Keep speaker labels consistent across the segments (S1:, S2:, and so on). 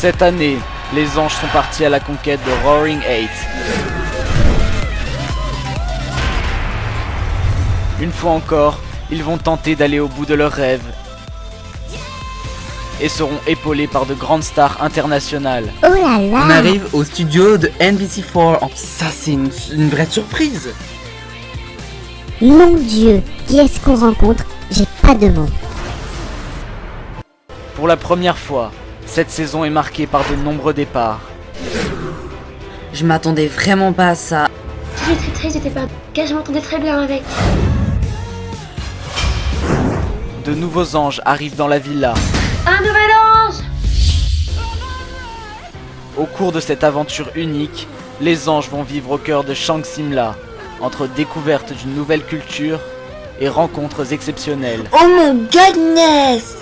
S1: Cette année, les anges sont partis à la conquête de Roaring Eight. Une fois encore, ils vont tenter d'aller au bout de leurs rêves et seront épaulés par de grandes stars internationales.
S2: Oh là là!
S3: On arrive au studio de NBC4. Oh, ça, c'est une vraie surprise.
S2: Mon Dieu, qui est-ce qu'on rencontre? J'ai pas de mots.
S1: Pour la première fois, cette saison est marquée par de nombreux départs.
S3: Je m'attendais vraiment pas à ça.
S4: J'étais très triste, j'étais perdue, car je m'entendais très bien avec.
S1: De nouveaux anges arrivent dans la villa.
S4: Un nouvel ange!
S1: Au cours de cette aventure unique, les anges vont vivre au cœur de Shang Simla, entre découverte d'une nouvelle culture et rencontres exceptionnelles.
S3: Oh mon goodness!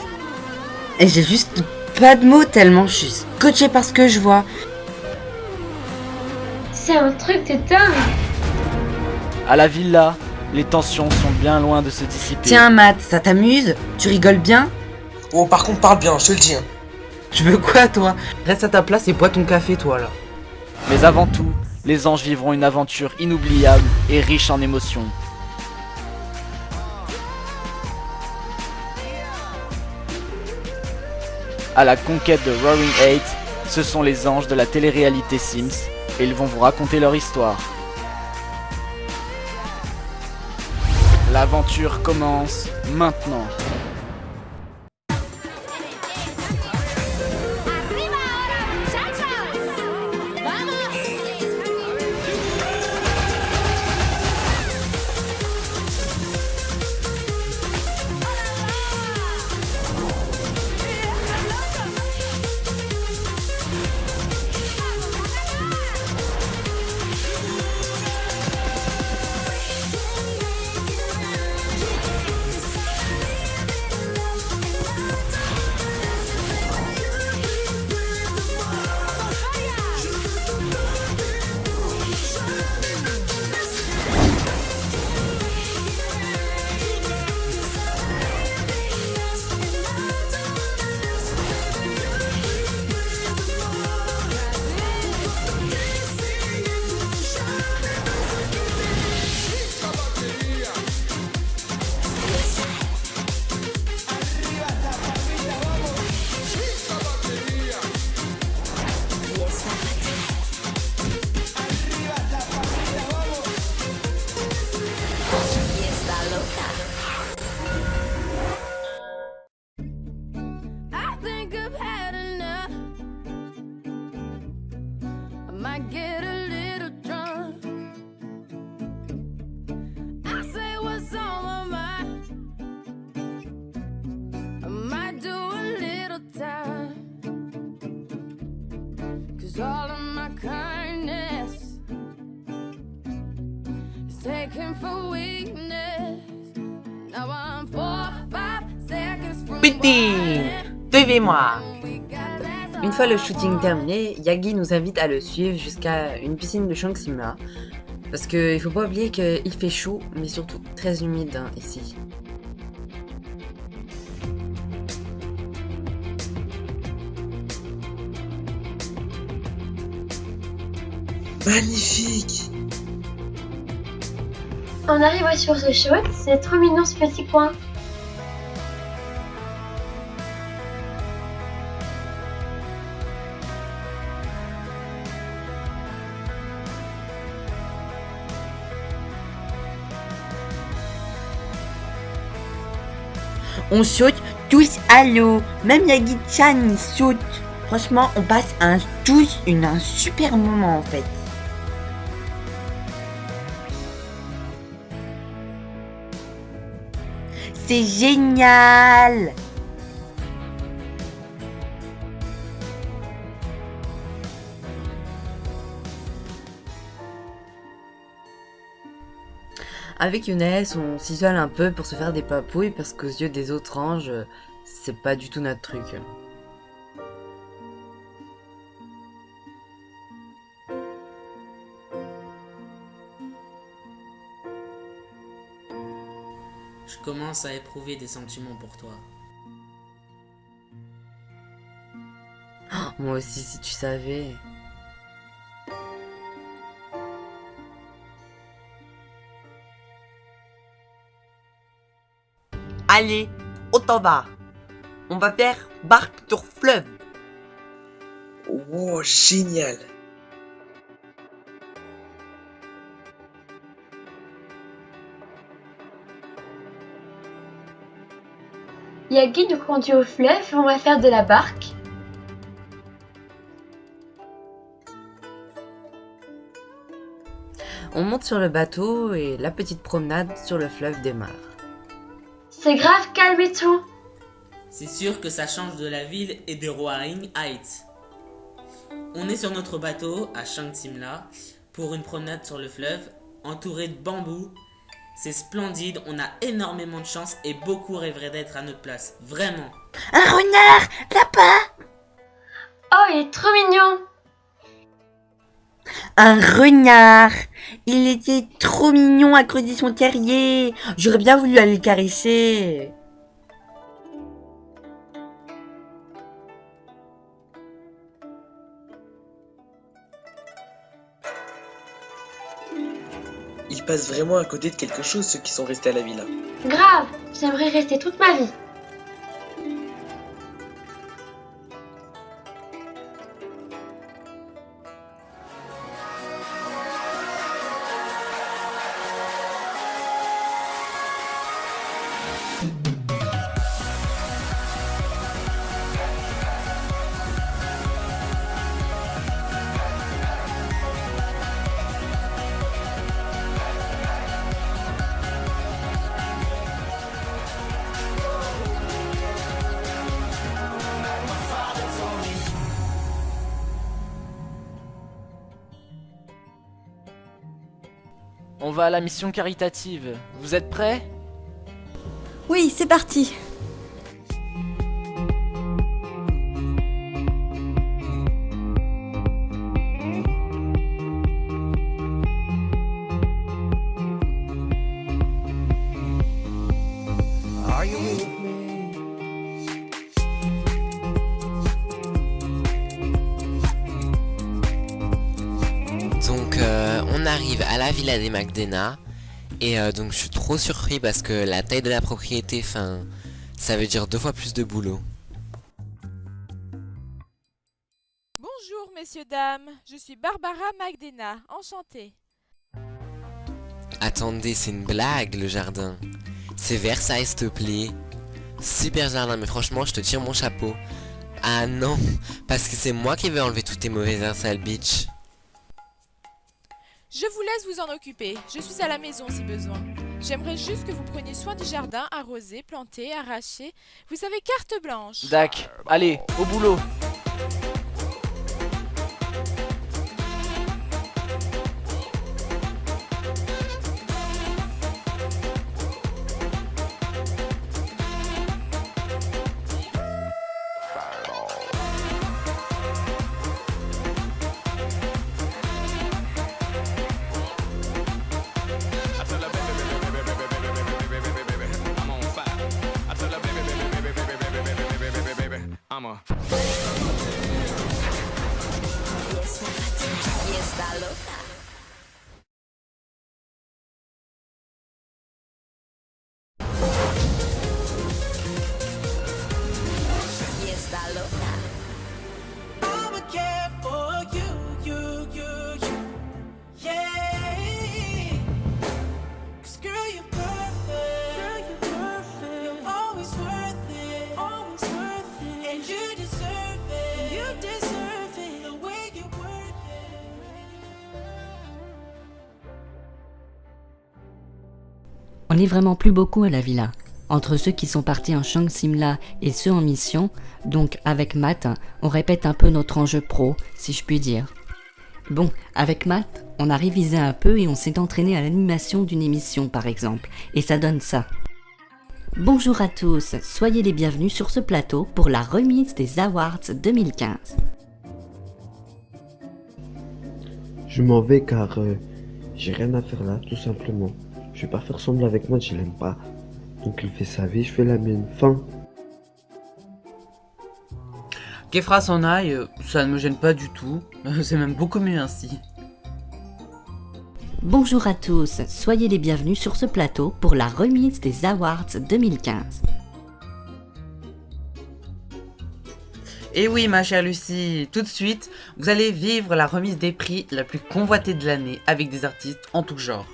S3: Et j'ai juste pas de mots tellement je suis scotché par ce que je vois.
S4: C'est un truc de dingue!
S1: À la villa, les tensions sont bien loin de se dissiper.
S3: Tiens Matt, ça t'amuse? Tu rigoles bien?
S5: Oh, par contre, parle bien, je te le dis.
S3: Tu veux quoi toi? Reste à ta place et bois ton café toi là.
S1: Mais avant tout, les anges vivront une aventure inoubliable et riche en émotions. À la conquête de Roaring Eight, ce sont les anges de la télé-réalité Sims et ils vont vous raconter leur histoire. L'aventure commence maintenant.
S6: Get a little drunk. I say what's on my mind. I might do a little time. 'Cause all of my kindness is taken for weakness. Now I'm 4, 5 seconds from
S3: Putain! Suivez-moi! Une fois le shooting terminé, Yagi nous invite à le suivre jusqu'à une piscine de Shang Simla. Parce qu'il faut pas oublier qu'il fait chaud, mais surtout très humide ici.
S5: Magnifique!
S4: On arrive sur ce shoot, c'est trop mignon ce petit coin.
S3: On saute tous à l'eau, même Yagi-chan il saute. Franchement, on passe tous un super moment en fait. C'est génial! Avec Younes, on s'isole un peu pour se faire des papouilles parce qu'aux yeux des autres anges, c'est pas du tout notre truc.
S7: Je commence à éprouver des sentiments pour toi.
S3: moi aussi si tu savais. Allez, on t'en va. On va faire barque sur fleuve.
S5: Oh, génial.
S4: Yagi nous conduit au fleuve et on va faire de la barque.
S3: On monte sur le bateau et la petite promenade sur le fleuve démarre.
S4: C'est grave calme et tout.
S7: C'est sûr que ça change de la ville et de Roaring Heights. On est sur notre bateau à Shang Simla pour une promenade sur le fleuve entouré de bambous. C'est splendide, on a énormément de chance et beaucoup rêveraient d'être à notre place. Vraiment.
S3: Un renard là-bas.
S4: Oh, il est trop mignon.
S3: Un renard. Il était trop mignon à creuser son terrier. J'aurais bien voulu aller le caresser.
S5: Ils passent vraiment à côté de quelque chose, ceux qui sont restés à la villa.
S4: Grave, j'aimerais rester toute ma vie.
S1: On va à la mission caritative. Vous êtes prêts?
S8: Oui, c'est parti.
S9: Donc on arrive à la villa des McDena et donc je suis trop surpris parce que la taille de la propriété, ça veut dire 2 fois plus de boulot.
S10: Bonjour messieurs, dames, je suis Barbara McDena, enchantée.
S9: Attendez, c'est une blague le jardin. C'est Versailles s'il te plaît. Super jardin, mais franchement je te tire mon chapeau. Ah non, parce que c'est moi qui vais enlever toutes tes mauvaises herbes sale bitch.
S10: Je vous laisse vous en occuper, je suis à la maison si besoin. J'aimerais juste que vous preniez soin du jardin, arroser, planter, arracher. Vous savez, carte blanche.
S1: Dac, allez, au boulot.
S11: On n'est vraiment plus beaucoup à la villa. Entre ceux qui sont partis en Shang Simla et ceux en mission, donc avec Matt, on répète un peu notre enjeu pro, si je puis dire. Bon, avec Matt, on a révisé un peu et on s'est entraîné à l'animation d'une émission par exemple, et ça donne ça. Bonjour à tous, soyez les bienvenus sur ce plateau pour la remise des Awards 2015.
S12: Je m'en vais car j'ai rien à faire là, tout simplement. Je vais pas faire semblant avec moi, je l'aime pas. Donc il fait sa vie, je fais la mienne. Fin.
S3: Kefra s'en aille, ça ne me gêne pas du tout. C'est même beaucoup mieux ainsi.
S11: Bonjour à tous, soyez les bienvenus sur ce plateau pour la remise des Awards 2015.
S3: Et oui, ma chère Lucie, tout de suite, vous allez vivre la remise des prix la plus convoitée de l'année avec des artistes en tout genre.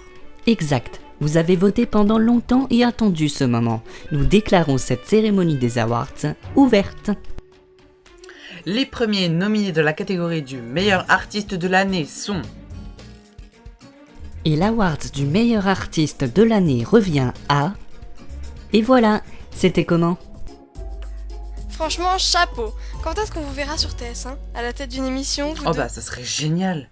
S11: Exact, vous avez voté pendant longtemps et attendu ce moment. Nous déclarons cette cérémonie des Awards ouverte.
S3: Les premiers nominés de la catégorie du meilleur artiste de l'année sont...
S11: Et l'award du meilleur artiste de l'année revient à... Et voilà, c'était comment ?
S13: Franchement, chapeau. Quand est-ce qu'on vous verra sur TS1 à la tête d'une émission vous
S3: Oh
S13: deux
S3: bah ça serait génial.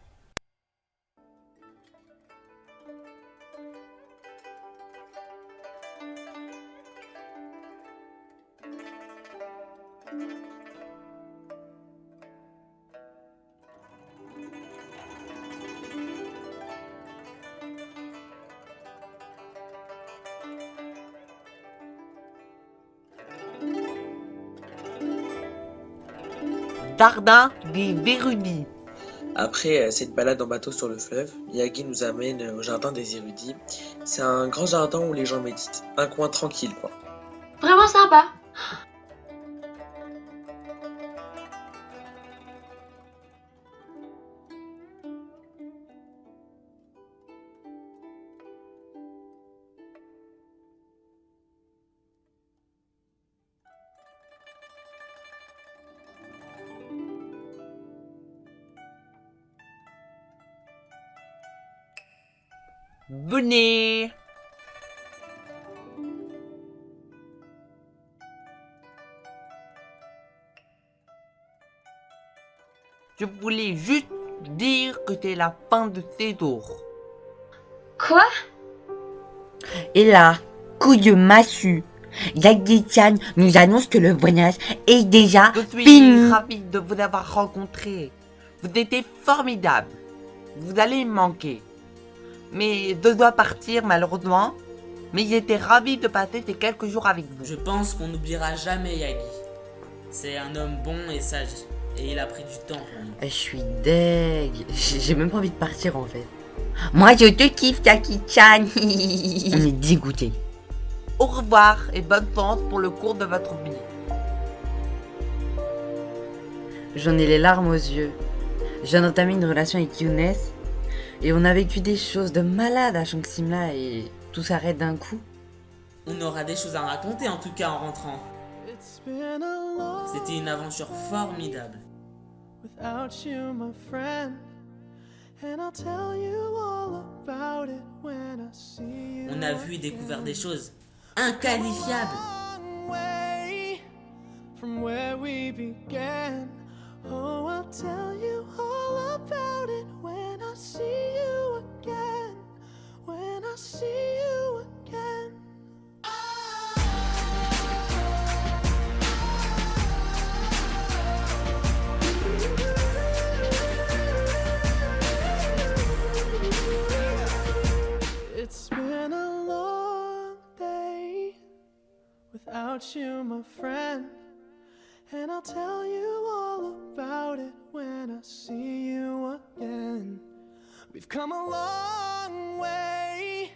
S3: Jardin des érudits.
S5: Après cette balade en bateau sur le fleuve, Yagi nous amène au jardin des érudits. C'est un grand jardin où les gens méditent. Un coin tranquille, quoi.
S4: Vraiment sympa.
S3: Venez. Je voulais juste dire que c'est la fin de ces tours.
S4: Quoi?
S3: Et là, coup de massue, Yagi-chan nous annonce que le voyage est déjà fini. Je suis ravi de vous avoir rencontré. Vous étiez formidables. Vous allez me manquer. Mais je dois partir malheureusement. Mais j'étais ravi de passer ces quelques jours avec vous.
S7: Je pense qu'on n'oubliera jamais Yagi. C'est un homme bon et sage. Et il a pris du temps pour nous.
S3: Je suis deg. J'ai même pas envie de partir en fait. Moi je te kiffe Yagi-chan. On est dégoûtés. Au revoir et bonne chance pour le cours de votre vie. J'en ai les larmes aux yeux. Je viens d'entamer une relation avec Younes. Et on a vécu des choses de malade à Shangsimla et tout s'arrête d'un coup.
S7: On aura des choses à raconter en tout cas en rentrant. C'était une aventure formidable. On a vu et découvert des choses inqualifiables.
S6: Oh, I'll tell you all about it when I see you again. When I see you again. It's been a long day without you, my friend. And I'll tell you all about it when I see you again. We've come a long way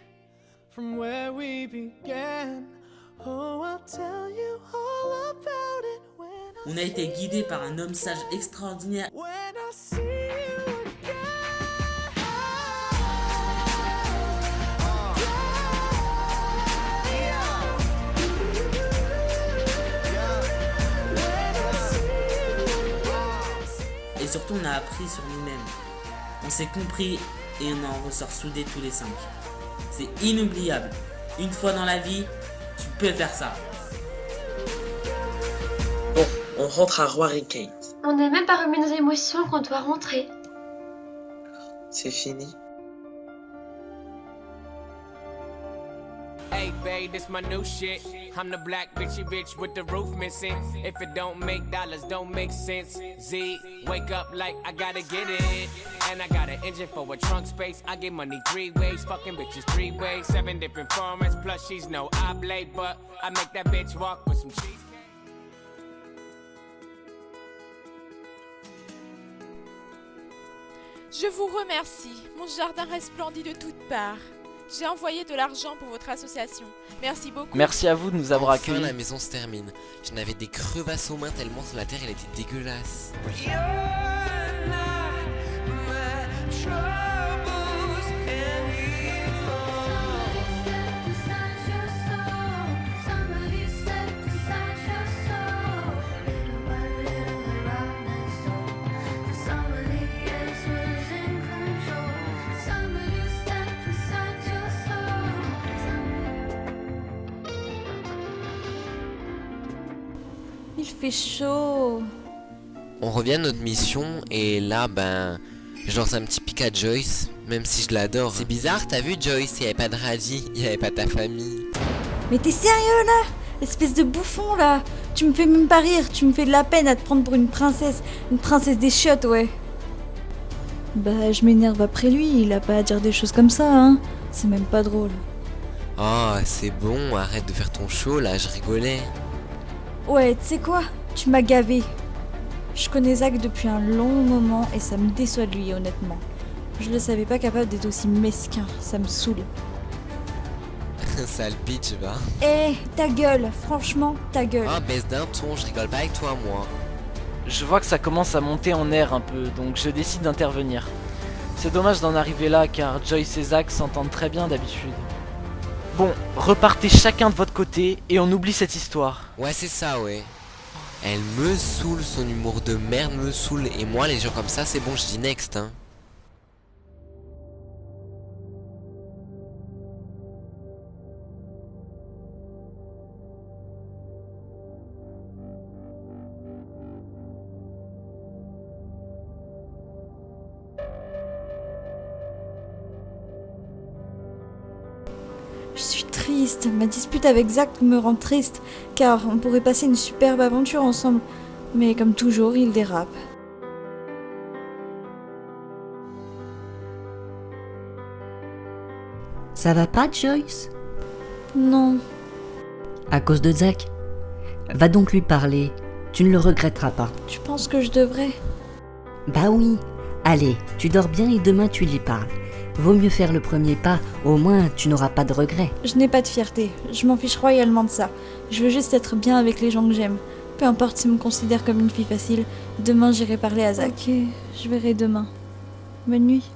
S6: from where we began. Oh, I'll tell you all about it when I
S7: On a été guidé par un homme sage extraordinaire.
S6: when I see you
S7: Et surtout on a appris sur nous-mêmes. On s'est compris et on en ressort soudés tous les 5. C'est inoubliable. Une fois dans la vie, tu peux faire ça.
S5: Bon, on rentre à Roaring Kate.
S4: On n'est même pas remis nos émotions quand on doit rentrer.
S5: C'est fini.
S14: Hey babe, this my new shit. I'm the black bitchy bitch with the roof missing. If it don't make dollars, don't make sense. Z, wake up like I gotta get it. And I got an engine for a trunk space. I get money 3 ways, fucking bitches 3 ways. 7 different formats, plus she's no oblate. But I make that bitch walk with some cheese.
S10: Je vous remercie. Mon jardin resplendit de toutes parts. J'ai envoyé de l'argent pour votre association. Merci beaucoup.
S1: Merci à vous de nous avoir
S9: Enfin,
S1: accueillis.
S9: la maison se termine. J'en avais des crevasses aux mains tellement sur la terre elle était dégueulasse.
S8: Il fait chaud.
S9: On revient à notre mission et là je lance un petit pic à Joyce, même si je l'adore. C'est bizarre, t'as vu Joyce, il y avait pas de radis, il y avait pas ta famille.
S8: Mais t'es sérieux là? Espèce de bouffon là. Tu me fais même pas rire, tu me fais de la peine à te prendre pour une princesse des chiottes, ouais. Bah je m'énerve après lui, il a pas à dire des choses comme ça, hein. C'est même pas drôle.
S9: Oh, c'est bon, arrête de faire ton show là, je rigolais.
S8: Ouais, tu sais quoi? Tu m'as gavé. Je connais Zach depuis un long moment et ça me déçoit de lui, honnêtement. Je le savais pas capable d'être aussi mesquin, ça me saoule.
S9: Sale bitch, va.
S8: Ta gueule, franchement, ta gueule.
S9: Oh, baisse d'un ton, je rigole pas avec toi, moi.
S1: Je vois que ça commence à monter en air un peu, donc je décide d'intervenir. C'est dommage d'en arriver là, car Joyce et Zach s'entendent très bien d'habitude. Bon, repartez chacun de votre côté et on oublie cette histoire.
S9: Ouais, c'est ça, ouais. Elle me saoule, son humour de merde me saoule. Et moi, les gens comme ça, c'est bon, je dis next, hein.
S8: Je suis triste, ma dispute avec Zach me rend triste, car on pourrait passer une superbe aventure ensemble. Mais comme toujours, il dérape.
S11: Ça va pas, Joyce?
S8: Non.
S11: À cause de Zach? Va donc lui parler, tu ne le regretteras pas.
S8: Tu penses que je devrais?
S11: Bah oui. Allez, tu dors bien et demain tu lui parles. Vaut mieux faire le premier pas, au moins tu n'auras pas de regrets.
S8: Je n'ai pas de fierté, je m'en fiche royalement de ça. Je veux juste être bien avec les gens que j'aime. Peu importe s'ils me considèrent comme une fille facile, demain j'irai parler à Zach. Ok, je verrai demain. Bonne nuit.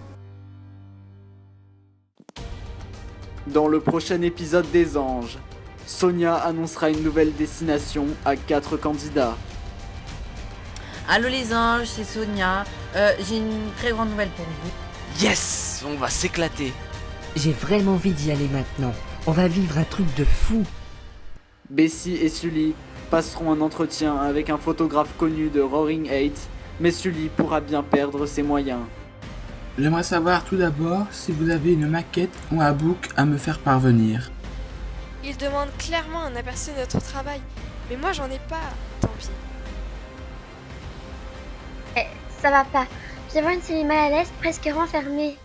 S1: Dans le prochain épisode des Anges, Sonia annoncera une nouvelle destination à 4 candidats.
S3: Allô les anges, c'est Sonia. J'ai une très grande nouvelle pour vous.
S1: Yes, on va s'éclater.
S11: J'ai vraiment envie d'y aller maintenant. On va vivre un truc de fou.
S1: Bessie et Sully passeront un entretien avec un photographe connu de Roaring 8, mais Sully pourra bien perdre ses moyens.
S15: J'aimerais savoir tout d'abord si vous avez une maquette ou un book à me faire parvenir.
S13: Il demande clairement un aperçu de notre travail, mais moi j'en ai pas, tant pis.
S4: Ça va pas. Je vois une cinéma à l'est presque renfermée.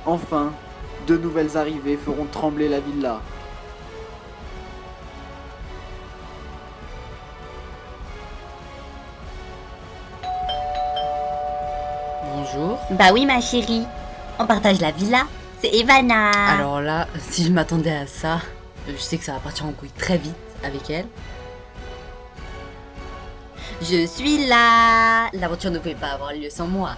S1: Enfin, 2 nouvelles arrivées feront trembler la villa.
S3: Bonjour.
S16: Bah oui ma chérie, on partage la villa, c'est Ivana.
S3: Alors là, si je m'attendais à ça, je sais que ça va partir en couille très vite avec elle.
S16: Je suis là. L'aventure ne pouvait pas avoir lieu sans moi.